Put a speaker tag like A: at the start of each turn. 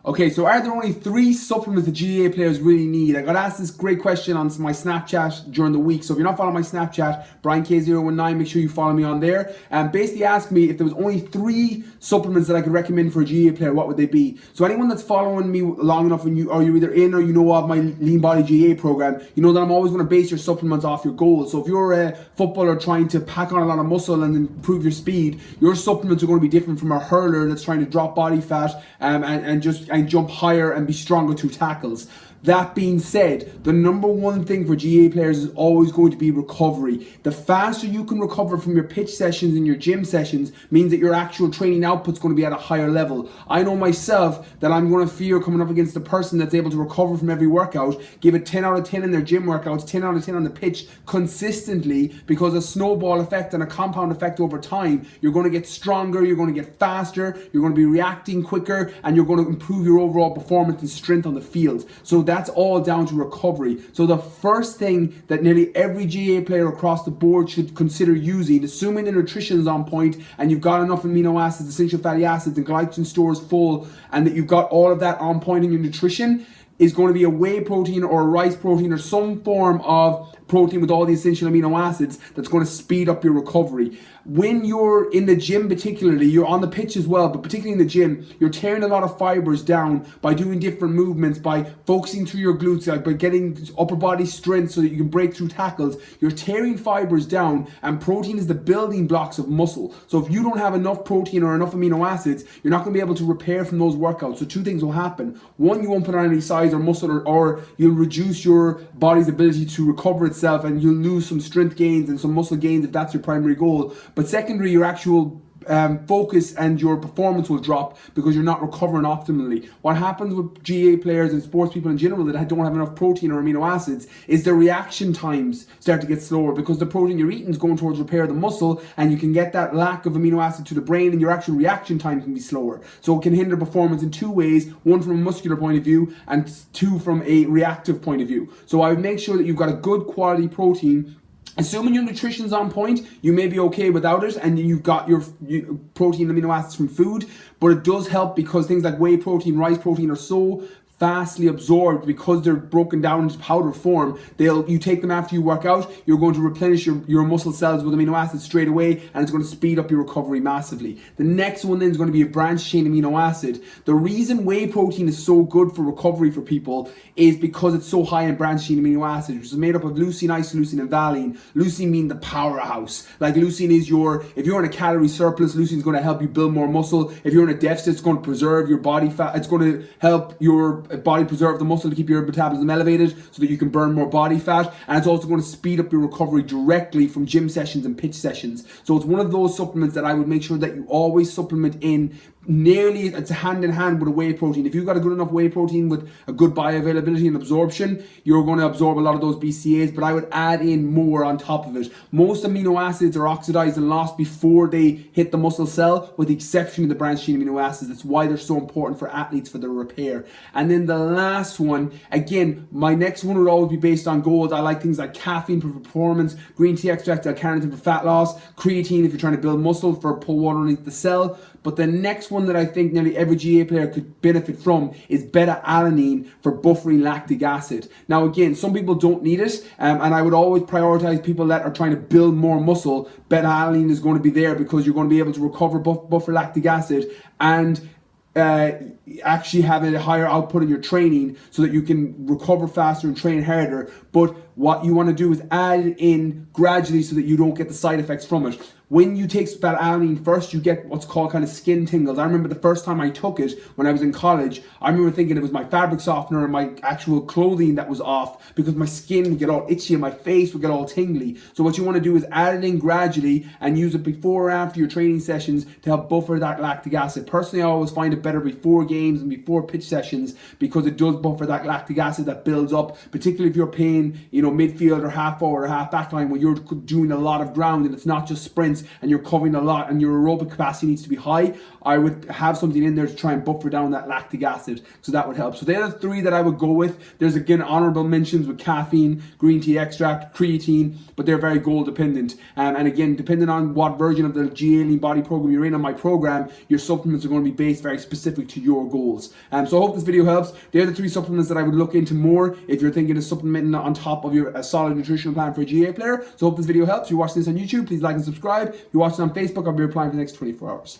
A: Okay, so are there only 3 supplements that GAA players really need? I got asked this great question on my Snapchat during the week. So if you're not following my Snapchat, BrianK019, make sure you follow me on there. And basically asked me if there was only 3 supplements that I could recommend for a GAA player, what would they be? So anyone that's following me long enough, and you're either in or you know of my Lean Body GAA program, you know that I'm always going to base your supplements off your goals. So if you're a footballer trying to pack on a lot of muscle and improve your speed, your supplements are going to be different from a hurler that's trying to drop body fat and jump higher and be stronger through tackles. That being said, the number one thing for GAA players is always going to be recovery. The faster you can recover from your pitch sessions and your gym sessions means that your actual training output's going to be at a higher level. I know myself that I'm going to fear coming up against a person that's able to recover from every workout, give it 10 out of 10 in their gym workouts, 10 out of 10 on the pitch consistently, because a snowball effect and a compound effect over time, you're going to get stronger, you're going to get faster, you're going to be reacting quicker, and you're going to improve your overall performance and strength on the field. So that's all down to recovery. So the first thing that nearly every GAA player across the board should consider using, assuming the nutrition is on point and you've got enough amino acids, essential fatty acids, and glycogen stores full, and that you've got all of that on point in your nutrition, is going to be a whey protein or a rice protein or some form of protein with all the essential amino acids that's going to speed up your recovery. When you're in the gym particularly, you're on the pitch as well, but particularly in the gym, you're tearing a lot of fibers down by doing different movements, by focusing through your glutes, by getting upper body strength so that you can break through tackles. You're tearing fibers down, and protein is the building blocks of muscle. So if you don't have enough protein or enough amino acids, you're not going to be able to repair from those workouts. So 2 things will happen. 1, you won't put on any size or muscle, or you'll reduce your body's ability to recover itself, and you'll lose some strength gains and some muscle gains if that's your primary goal. But secondary, your actual focus and your performance will drop because you're not recovering optimally. What happens with GAA players and sports people in general that don't have enough protein or amino acids is their reaction times start to get slower, because the protein you're eating is going towards repair the muscle, and you can get that lack of amino acid to the brain, and your actual reaction time can be slower. So it can hinder performance in 2 ways, 1 from a muscular point of view and 2 from a reactive point of view. So I would make sure that you've got a good quality protein. Assuming your nutrition's on point, you may be okay without it, and you've got your protein and amino acids from food, but it does help because things like whey protein, rice protein are so fastly absorbed because they're broken down into powder form. You take them after you work out, you're going to replenish your muscle cells with amino acids straight away, and it's going to speed up your recovery massively. The next one then is going to be a branched chain amino acid. The reason whey protein is so good for recovery for people is because it's so high in branched chain amino acids, which is made up of leucine, isoleucine, and valine. Leucine being the powerhouse. Like leucine is if you're in a calorie surplus, leucine is going to help you build more muscle. If you're in a deficit, it's going to preserve your body fat. It's going to help your body preserve the muscle to keep your metabolism elevated so that you can burn more body fat, and it's also going to speed up your recovery directly from gym sessions and pitch sessions. So it's one of those supplements that I would make sure that you always supplement in. Nearly, it's hand in hand with a whey protein. If you've got a good enough whey protein with a good bioavailability and absorption, you're going to absorb a lot of those BCAAs, but I would add in more on top of it. Most amino acids are oxidized and lost before they hit the muscle cell, with the exception of the branched chain amino acids. That's why they're so important for athletes, for their repair. And then the last one, again, my next one would always be based on goals. I like things like caffeine for performance, green tea extract, L-carnitine for fat loss, creatine if you're trying to build muscle for pull water underneath the cell. But the next one that I think nearly every GAA player could benefit from is beta-alanine for buffering lactic acid. Now again, some people don't need it, and I would always prioritize people that are trying to build more muscle. Beta-alanine is going to be there because you're going to be able to recover buffer lactic acid and actually have a higher output in your training so that you can recover faster and train harder. But what you want to do is add it in gradually so that you don't get the side effects from it. When you take beta-alanine first, you get what's called kind of skin tingles. I remember the first time I took it when I was in college, I remember thinking it was my fabric softener and my actual clothing that was off, because my skin would get all itchy and my face would get all tingly. So what you want to do is add it in gradually and use it before or after your training sessions to help buffer that lactic acid. Personally, I always find it better before games and before pitch sessions, because it does buffer that lactic acid that builds up, particularly if you're playing, midfield or half forward or half back line, where you're doing a lot of ground and it's not just sprints. endurance and you're covering a lot and your aerobic capacity needs to be high, I would have something in there to try and buffer down that lactic acid, so that would help. So they're the 3 that I would go with. There's again honorable mentions with caffeine, green tea extract, creatine, but they're very goal dependent. And again, depending on what version of the GAA Lean Body Program you're in on my program, your supplements are going to be based very specific to your goals. So I hope this video helps. They're the 3 supplements that I would look into more if you're thinking of supplementing on top of your solid nutritional plan for a GAA player. So I hope this video helps. If you're watching this on YouTube, please like and subscribe. If you're watching on Facebook, I'll be replying for the next 24 hours.